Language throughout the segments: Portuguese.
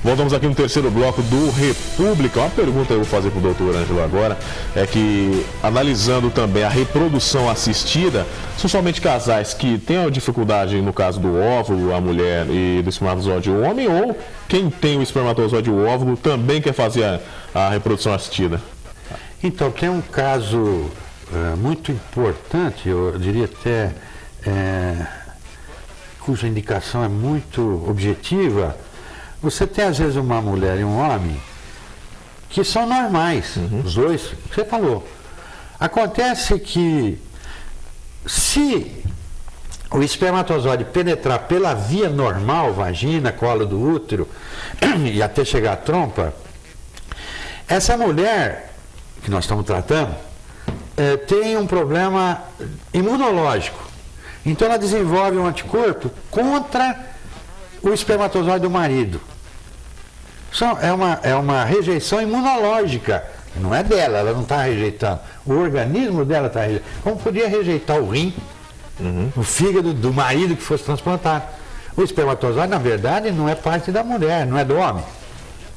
Voltamos aqui no terceiro bloco do República. Uma pergunta eu vou fazer para o doutor Ângelo agora, é que, analisando também a reprodução assistida, são somente casais que têm a dificuldade, no caso do óvulo, a mulher, e do espermatozoide, o homem, ou quem tem o espermatozoide e o óvulo também quer fazer a reprodução assistida? Então, tem um caso muito importante, eu diria até, cuja indicação é muito objetiva. Você tem, às vezes, uma mulher e um homem que são normais, os dois, você falou. Acontece que, se o espermatozoide penetrar pela via normal, vagina, colo do útero, e até chegar à trompa, essa mulher que nós estamos tratando tem um problema imunológico. Então ela desenvolve um anticorpo contra o espermatozoide do marido. É uma rejeição imunológica. Não é dela, ela não está rejeitando. O organismo dela está rejeitando. Como podia rejeitar o rim, o fígado do marido que fosse transplantado? O espermatozoide, na verdade, não é parte da mulher, não é do homem.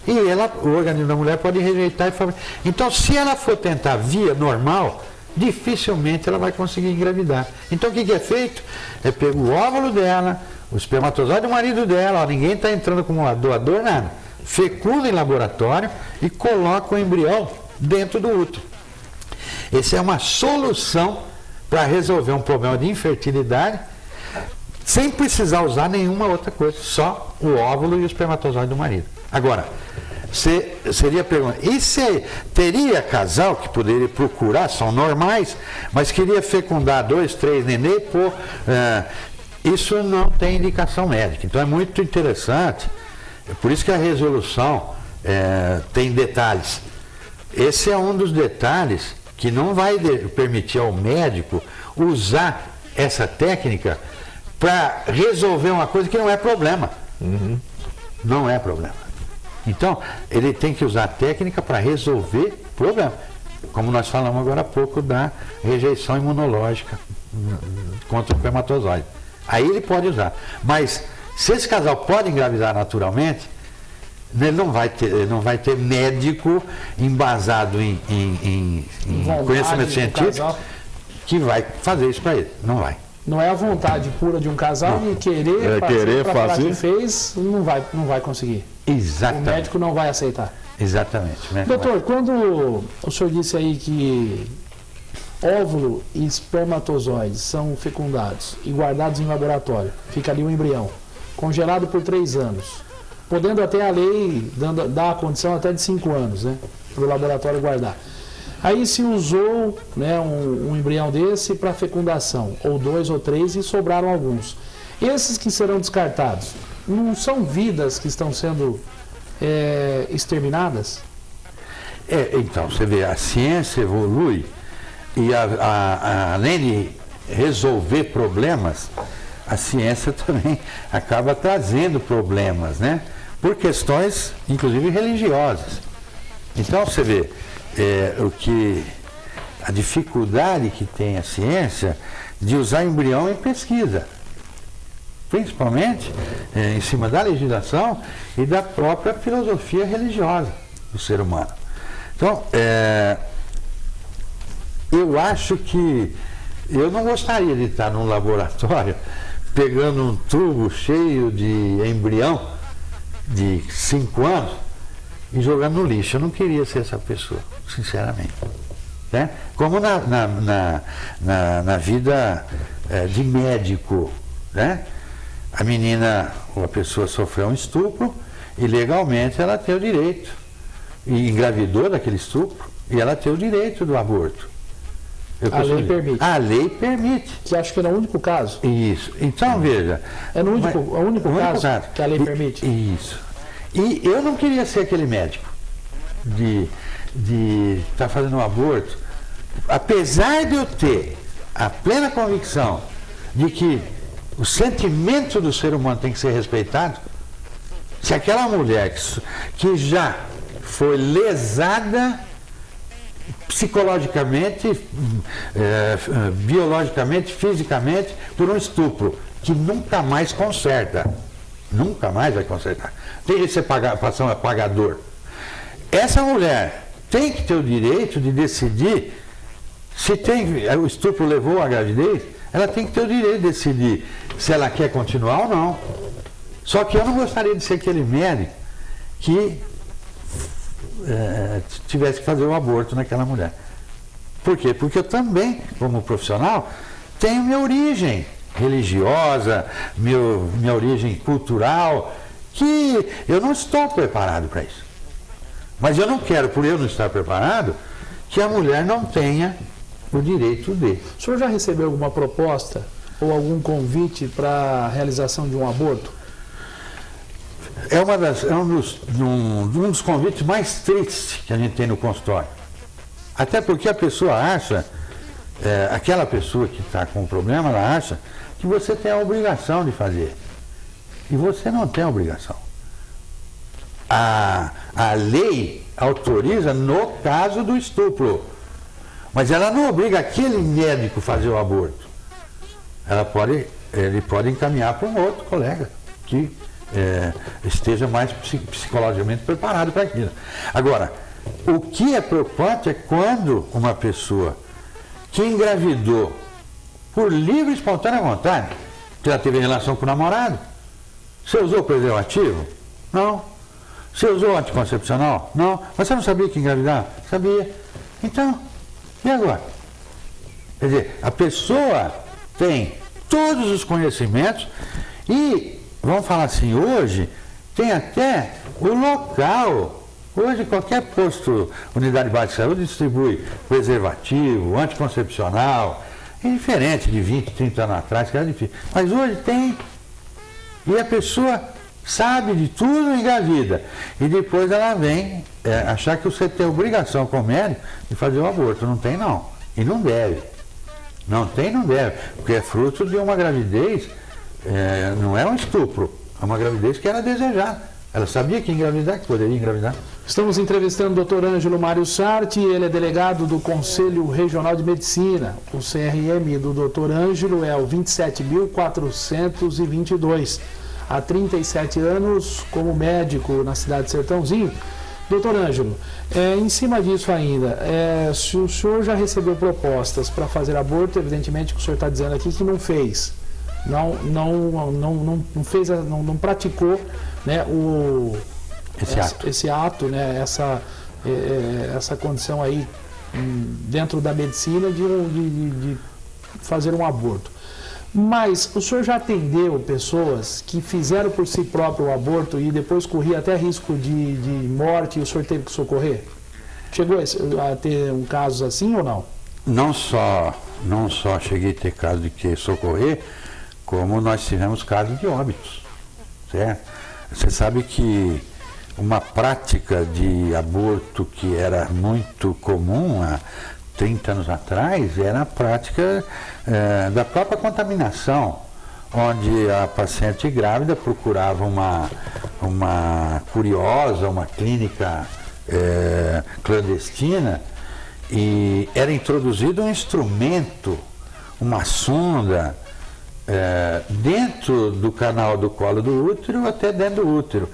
E o organismo da mulher pode rejeitar e fabricar. Então, se ela for tentar via normal, dificilmente ela vai conseguir engravidar. Então, o que é feito? É pegar o óvulo dela, o espermatozoide do marido dela, ninguém está entrando como doador, nada. Fecunda em laboratório e coloca o embrião dentro do útero. Essa é uma solução para resolver um problema de infertilidade, sem precisar usar nenhuma outra coisa, só o óvulo e o espermatozoide do marido. Agora, seria a pergunta, e se teria casal que poderia procurar, são normais, mas queria fecundar 2, 3 nenê, isso não tem indicação médica. Então é muito interessante, por isso que a resolução tem detalhes. Esse é um dos detalhes que não vai permitir ao médico usar essa técnica para resolver uma coisa que não é problema. Não é problema. Então, ele tem que usar a técnica para resolver problema. Como nós falamos agora há pouco da rejeição imunológica contra o espermatozoide. Aí ele pode usar. Mas, se esse casal pode engravidar naturalmente, ele não vai ter médico embasado em conhecimento científico que vai fazer isso para ele. Não vai. Não é a vontade pura de um casal e querer fazer que fez, não vai conseguir. Exatamente. O médico não vai aceitar. Exatamente. Doutor, quando o senhor disse aí que óvulo e espermatozoides são fecundados e guardados em laboratório, fica ali o embrião, congelado por 3 anos, podendo até a lei dar a condição até de 5 anos, né, para o laboratório guardar. Aí se usou, né, um embrião desse para fecundação, ou 2 ou 3, e sobraram alguns. Esses que serão descartados, não são vidas que estão sendo exterminadas? Então, você vê, a ciência evolui e além de resolver problemas, a ciência também acaba trazendo problemas, né? Por questões, inclusive, religiosas. Então, você vê, a dificuldade que tem a ciência de usar embrião em pesquisa, principalmente em cima da legislação e da própria filosofia religiosa do ser humano. Então, eu acho que eu não gostaria de estar num laboratório pegando um tubo cheio de embrião de 5 anos e jogando no lixo. Eu não queria ser essa pessoa, sinceramente. Né? Como na vida de médico, né? A menina, ou a pessoa sofreu um estupro e legalmente ela tem o direito, e engravidou daquele estupro, e ela tem o direito do aborto. A lei permite. A lei permite. Que acho que é no único caso. Isso. Então, veja. É no único caso que a lei permite. Isso. E eu não queria ser aquele médico de estar fazendo um aborto, apesar de eu ter a plena convicção de que o sentimento do ser humano tem que ser respeitado. Se aquela mulher que já foi lesada psicologicamente, biologicamente, fisicamente, por um estupro, que nunca mais conserta, Nunca mais vai consertar. Tem esse passar um pagador. Essa mulher tem que ter o direito de decidir se o estupro levou à gravidez, ela tem que ter o direito de decidir se ela quer continuar ou não. Só que eu não gostaria de ser aquele médico que tivesse que fazer o aborto naquela mulher. Por quê? Porque eu também, como profissional, tenho minha origem religiosa, minha origem cultural, que eu não estou preparado para isso. Mas eu não quero, por eu não estar preparado, que a mulher não tenha o direito de. O senhor já recebeu alguma proposta ou algum convite para a realização de um aborto? É um dos convites mais tristes que a gente tem no consultório. Até porque a pessoa acha, aquela pessoa que está com o problema, ela acha que você tem a obrigação de fazer. E você não tem a obrigação. A lei autoriza no caso do estupro. Mas ela não obriga aquele médico a fazer o aborto. Ele pode encaminhar para um outro colega que esteja mais psicologicamente preparado para aquilo. Agora, o que é preocupante é quando uma pessoa que engravidou por livre e espontânea vontade, que ela teve relação com o namorado, você usou preservativo? Não. Você usou anticoncepcional? Não. Mas você não sabia que engravidar? Sabia. Então, e agora? Quer dizer, a pessoa tem todos os conhecimentos e, vamos falar assim, hoje tem até o local. Hoje qualquer posto, unidade básica de saúde, distribui preservativo, anticoncepcional. É diferente de 20, 30 anos atrás, que era difícil. Mas hoje tem. E a pessoa sabe de tudo e engravida. E depois ela vem achar que você tem obrigação como médico de fazer o aborto. Não tem não. E não deve. Não tem e não deve. Porque é fruto de uma gravidez, não é um estupro. É uma gravidez que era desejada. Ela sabia que engravidar, que poderia engravidar. Estamos entrevistando o Dr. Ângelo Mário Sarti, ele é delegado do Conselho Regional de Medicina. O CRM do Dr. Ângelo é o 27.422. Há 37 anos como médico na cidade de Sertãozinho. Doutor Ângelo, em cima disso ainda, se o senhor já recebeu propostas para fazer aborto, evidentemente que o senhor está dizendo aqui que não fez. Não fez, não praticou, né, esse ato, né, essa condição aí dentro da medicina de fazer um aborto. Mas o senhor já atendeu pessoas que fizeram por si próprio o aborto e depois corria até risco de morte e o senhor teve que socorrer? Chegou a ter um caso assim ou não? Não só cheguei a ter caso de que socorrer, como nós tivemos casos de óbitos, certo? Você sabe que uma prática de aborto que era muito comum há 30 anos atrás era a prática da própria contaminação, onde a paciente grávida procurava uma curiosa, uma clínica clandestina e era introduzido um instrumento, uma sonda, dentro do canal do colo do útero até dentro do útero.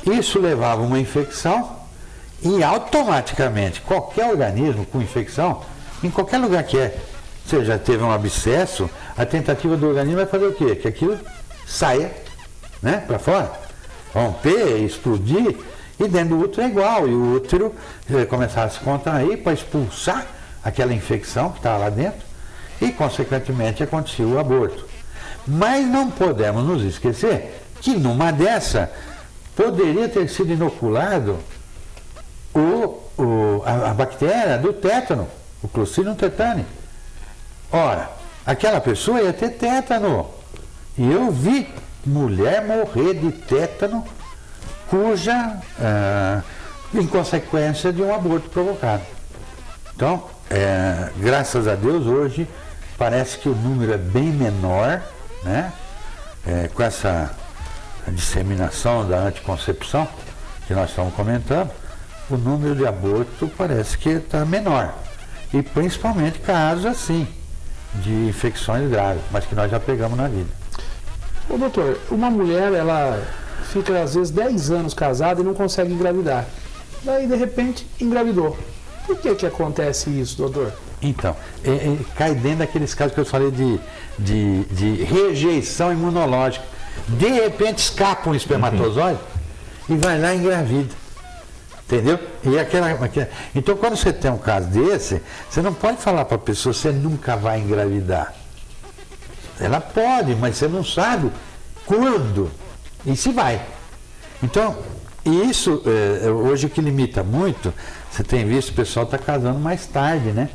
Isso levava uma infecção e automaticamente qualquer organismo com infecção, em qualquer lugar que você já teve um abscesso, a tentativa do organismo vai fazer o quê? Que aquilo saia, né, para fora, romper, explodir, e dentro do útero é igual, e o útero começar a se contrair para expulsar aquela infecção que estava lá dentro e consequentemente acontecia o aborto. Mas não podemos nos esquecer que numa dessa poderia ter sido inoculado a bactéria do tétano, o Clostridium tetani. Ora, aquela pessoa ia ter tétano. E eu vi mulher morrer de tétano em consequência de um aborto provocado. Então, graças a Deus, hoje parece que o número é bem menor, né? Com essa disseminação da anticoncepção que nós estamos comentando, o número de aborto parece que está menor. E principalmente casos assim, de infecções graves, mas que nós já pegamos na vida. Ô doutor, uma mulher, ela fica às vezes 10 anos casada e não consegue engravidar. Daí, de repente, engravidou. Por que acontece isso, doutor? Então, cai dentro daqueles casos que eu falei de rejeição imunológica. De repente escapa um espermatozoide e vai lá e engravida. Entendeu? Então, quando você tem um caso desse, você não pode falar para a pessoa, você nunca vai engravidar. Ela pode, mas você não sabe quando e se vai. Então, isso, hoje o que limita muito, você tem visto, o pessoal está casando mais tarde, né?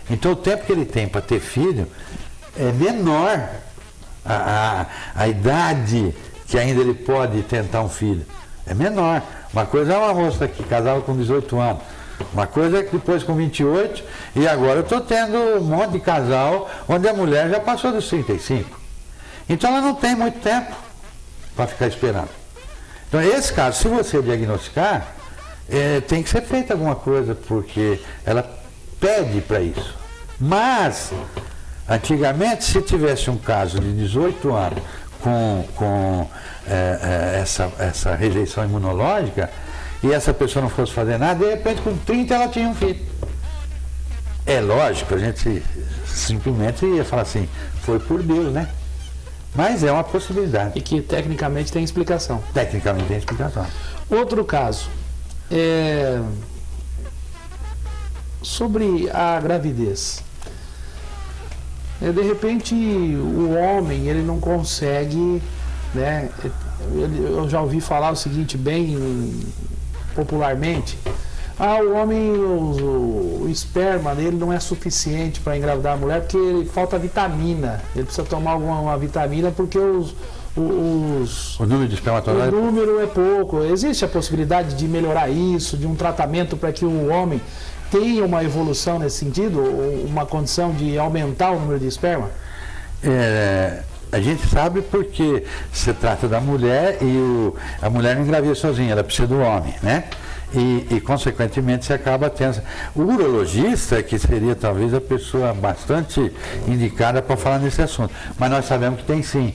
Então, o tempo que ele tem para ter filho é menor a idade que ainda ele pode tentar um filho. É menor. Uma coisa é uma moça que casava com 18 anos. Uma coisa é que depois com 28, e agora eu estou tendo um monte de casal onde a mulher já passou dos 35. Então ela não tem muito tempo para ficar esperando. Então esse caso, se você diagnosticar, tem que ser feita alguma coisa, porque ela pede para isso. Mas, antigamente, se tivesse um caso de 18 anos com essa rejeição imunológica, e essa pessoa não fosse fazer nada, de repente com 30 ela tinha um filho. É lógico, a gente simplesmente ia falar assim, foi por Deus, né? Mas é uma possibilidade. E que tecnicamente tem explicação. Tecnicamente tem explicação. Outro caso, sobre a gravidez. De repente o homem ele não consegue, né? Eu já ouvi falar o seguinte bem popularmente: o homem, o esperma dele não é suficiente para engravidar a mulher porque ele falta vitamina, ele precisa tomar alguma vitamina porque o número de espermatozoides, o número é pouco. Existe a possibilidade de melhorar isso, de um tratamento para que o homem tenha uma evolução nesse sentido, uma condição de aumentar o número de esperma? A gente sabe porque se trata da mulher e a mulher não engravida sozinha, ela precisa do homem, né? E consequentemente você acaba tendo. O urologista, que seria talvez a pessoa bastante indicada para falar nesse assunto, mas nós sabemos que tem sim.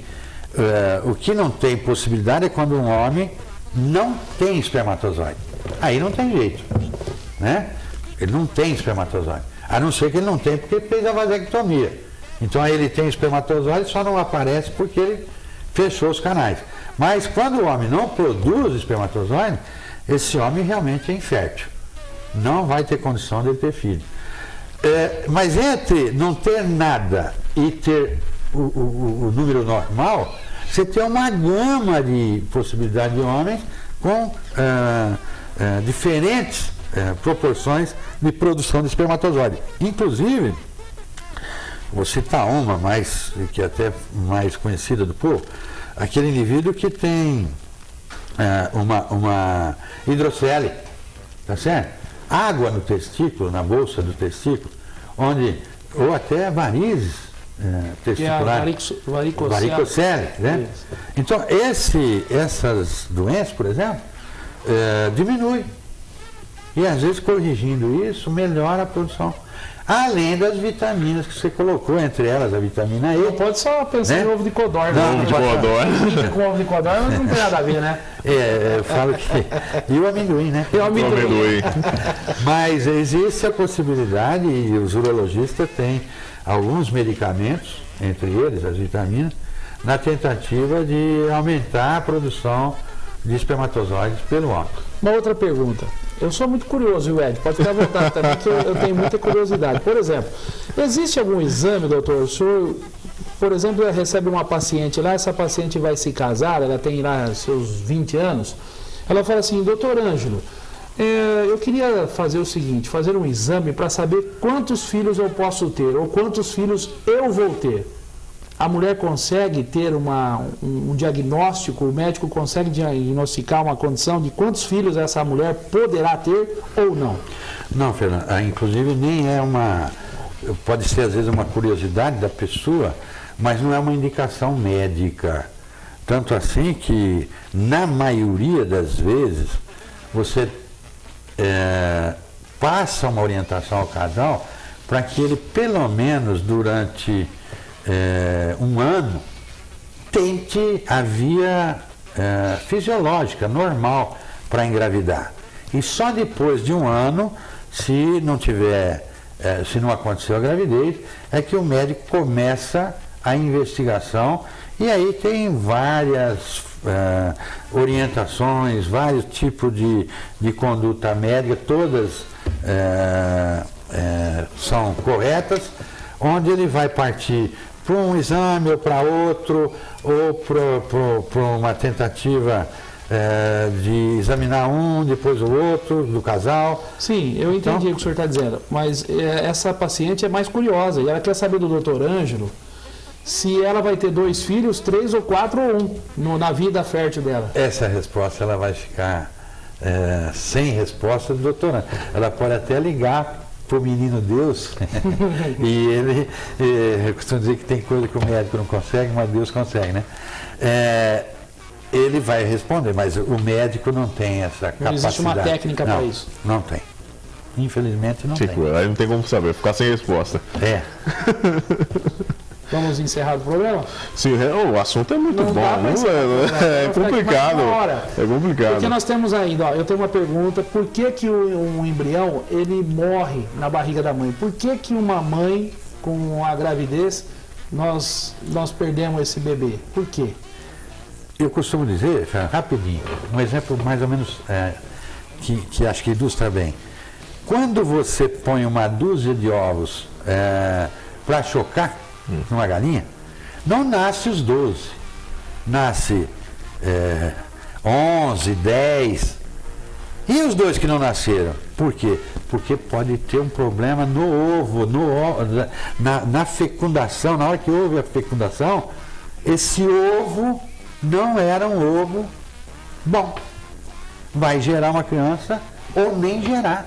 O que não tem possibilidade é quando um homem não tem espermatozoide. Aí não tem jeito, né? Ele não tem espermatozoide. A não ser que ele não tem porque ele fez a vasectomia. Então aí ele tem espermatozoide, só não aparece porque ele fechou os canais. Mas quando o homem não produz espermatozoide, esse homem realmente é infértil. Não vai ter condição de ele ter filho. Mas entre não ter nada e ter o número normal, você tem uma gama de possibilidades de homens com diferentes proporções de produção de espermatozoide. Inclusive, vou citar uma que é até mais conhecida do povo, aquele indivíduo que tem uma hidrocele, tá certo? Água no testículo, na bolsa do testículo, ou até varizes testiculares, varicocele, né? Isso. Então, essas doenças, por exemplo, diminuem. E às vezes corrigindo isso, melhora a produção. Além das vitaminas que você colocou, entre elas a vitamina E. Não pode só pensar em ovo de codorna. Ovo de codorna. Com ovo de codorna não tem nada a ver, né? Eu falo que... E o amendoim, né? E o amendoim. Mas existe a possibilidade, e os urologistas têm alguns medicamentos, entre eles as vitaminas, na tentativa de aumentar a produção de espermatozoides pelo homem. Uma outra pergunta. Eu sou muito curioso, viu, Ed? Pode ficar à vontade também, que eu tenho muita curiosidade. Por exemplo, existe algum exame, doutor? O senhor, por exemplo, recebe uma paciente lá, essa paciente vai se casar, ela tem lá seus 20 anos, ela fala assim, doutor Ângelo, eu queria fazer o seguinte, fazer um exame para saber quantos filhos eu posso ter, ou quantos filhos eu vou ter. A mulher consegue ter um diagnóstico, o médico consegue diagnosticar uma condição de quantos filhos essa mulher poderá ter ou não? Não, Fernando, inclusive nem é pode ser às vezes uma curiosidade da pessoa, mas não é uma indicação médica. Tanto assim que, na maioria das vezes, você passa uma orientação ao casal para que ele, pelo menos durante um ano, tente a via fisiológica, normal, para engravidar. E só depois de um ano, se não aconteceu a gravidez, é que o médico começa a investigação, e aí tem várias orientações, vários tipos de conduta médica, todas são corretas, onde ele vai partir para um exame ou para outro, ou para uma tentativa de examinar um, depois o outro, do casal. Sim, eu entendi o que o senhor está dizendo, mas essa paciente é mais curiosa e ela quer saber do doutor Ângelo se ela vai ter 2 filhos, 3 ou 4 ou 1 na vida fértil dela. Essa resposta ela vai ficar sem resposta do doutor Ângelo. Ela pode até ligar para o menino Deus e ele costuma dizer que tem coisa que o médico não consegue, mas Deus consegue, né? Ele vai responder, mas o médico não tem essa capacidade. Não existe uma técnica para isso? Não tem. Infelizmente não tem. Aí não tem como saber, ficar sem resposta. Vamos encerrar o programa? Sim, o assunto é muito bom. É complicado. É complicado. Porque nós temos ainda, eu tenho uma pergunta, por que um embrião ele morre na barriga da mãe? Por que uma mãe com a gravidez nós perdemos esse bebê? Por quê? Eu costumo dizer, rapidinho, um exemplo mais ou menos que acho que ilustra bem. Quando você põe uma dúzia de ovos para chocar numa galinha, não nasce os 12, nasce 11, 10. E os 2 que não nasceram? Por quê? Porque pode ter um problema no ovo, na fecundação. Na hora que houve a fecundação, esse ovo não era um ovo bom. Vai gerar uma criança ou nem gerar.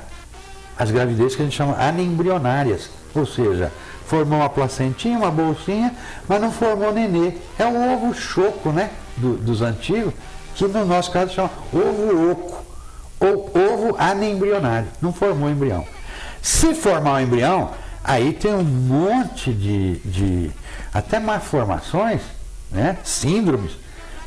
As gravidezes que a gente chama anembrionárias, ou seja, formou uma placentinha, uma bolsinha, mas não formou nenê. É um ovo choco, né, dos antigos, que no nosso caso chama ovo oco, ou ovo anembrionário, não formou embrião. Se formar um embrião, aí tem um monte de até malformações, né, síndromes,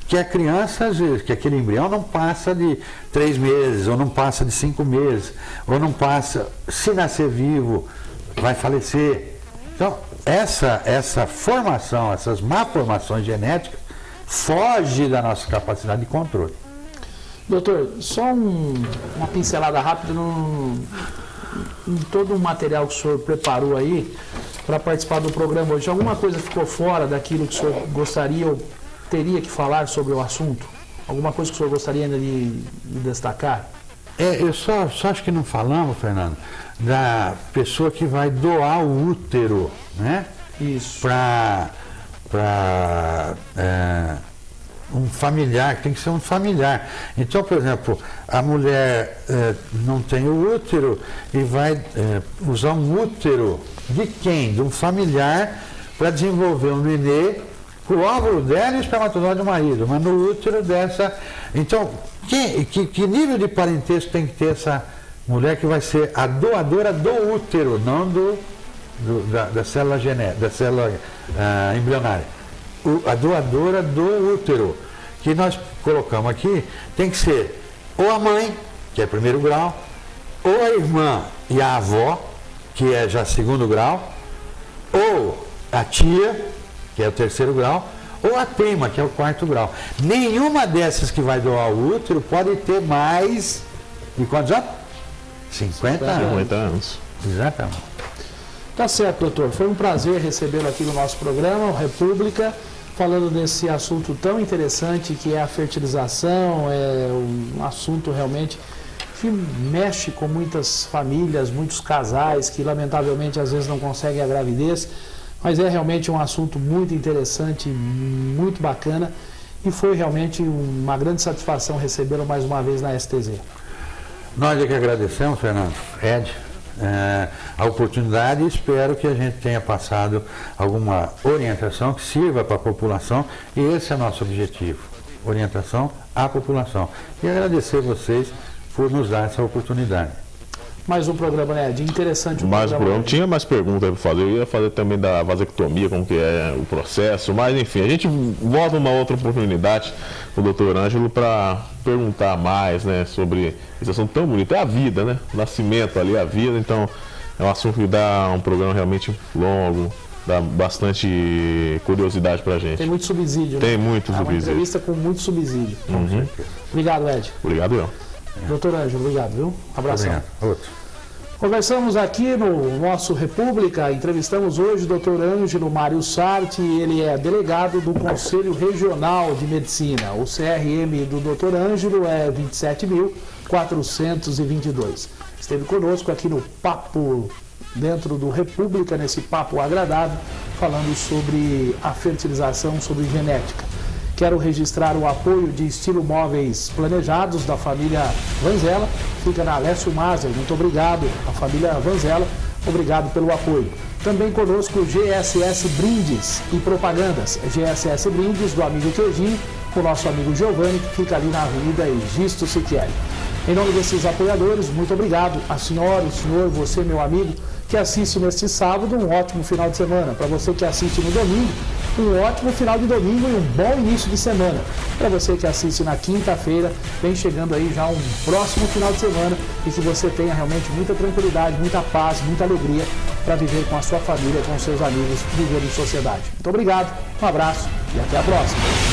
que a criança, às vezes, que aquele embrião não passa de 3 meses, ou não passa de 5 meses, ou não passa, se nascer vivo, vai falecer. Então, essa formação, essas malformações genéticas, foge da nossa capacidade de controle. Doutor, só uma pincelada rápida em todo o material que o senhor preparou aí para participar do programa hoje. Alguma coisa ficou fora daquilo que o senhor gostaria ou teria que falar sobre o assunto? Alguma coisa que o senhor gostaria ainda de destacar? Eu só acho que não falamos, Fernando, da pessoa que vai doar o útero, né? Isso. Para um familiar, tem que ser um familiar. Então, por exemplo, a mulher não tem o útero e vai usar um útero de quem? De um familiar para desenvolver um nenê, o óvulo dela e o espermatozoide do marido, mas no útero dessa. Então, que nível de parentesco tem que ter essa mulher que vai ser a doadora do útero, não da célula genética, da célula embrionária? A doadora do útero, que nós colocamos aqui, tem que ser ou a mãe, que é 1º grau, ou a irmã e a avó, que é já 2º grau, ou a tia, que é o 3º grau, ou a prima, que é o 4º grau. Nenhuma dessas que vai doar o útero pode ter mais de quantos anos? 50 anos. 50 anos. Exatamente. Tá certo, doutor. Foi um prazer recebê-lo aqui no nosso programa, o República, falando desse assunto tão interessante que é a fertilização, é um assunto realmente que mexe com muitas famílias, muitos casais que lamentavelmente às vezes não conseguem a gravidez. Mas é realmente um assunto muito interessante, muito bacana, e foi realmente uma grande satisfação recebê-lo mais uma vez na STZ. Nós é que agradecemos, Fernando, Ed, a oportunidade, e espero que a gente tenha passado alguma orientação que sirva para a população, e esse é o nosso objetivo, orientação à população. E agradecer vocês por nos dar essa oportunidade. Mais um programa, né, de interessante. Mais um programa. Tinha mais perguntas para fazer. Eu ia fazer também da vasectomia, como que é o processo. Mas, enfim, a gente volta uma outra oportunidade com o doutor Ângelo para perguntar mais, né, sobre esse assunto tão bonito. É a vida, né? O nascimento ali, a vida. Então, é um assunto que dá um programa realmente longo. Dá bastante curiosidade pra gente. Tem muito subsídio. Tem muito subsídio. Uma entrevista com muito subsídio. Obrigado, Ed. Obrigado, eu. Doutor Ângelo, obrigado, viu? Abração. Outro. Conversamos aqui no nosso República, entrevistamos hoje o doutor Ângelo Mário Sarti, ele é delegado do Conselho Regional de Medicina. O CRM do doutor Ângelo é 27.422. Esteve conosco aqui no Papo, dentro do República, nesse papo agradável, falando sobre a fertilização, sobre genética. Quero registrar o apoio de Estilo Móveis Planejados da família Vanzella, fica na Alessio Maser. Muito obrigado à família Vanzella, obrigado pelo apoio. Também conosco GSS Brindes e Propagandas, GSS Brindes do amigo Queijinho, com o nosso amigo Giovanni, que fica ali na Avenida Egisto Siquelli. Em nome desses apoiadores, muito obrigado a senhora, o senhor, você, meu amigo, que assiste neste sábado, um ótimo final de semana. Para você que assiste no domingo, um ótimo final de domingo e um bom início de semana. Para você que assiste na quinta-feira, vem chegando aí já um próximo final de semana e que você tenha realmente muita tranquilidade, muita paz, muita alegria para viver com a sua família, com os seus amigos, viver em sociedade. Muito obrigado, um abraço e até a próxima.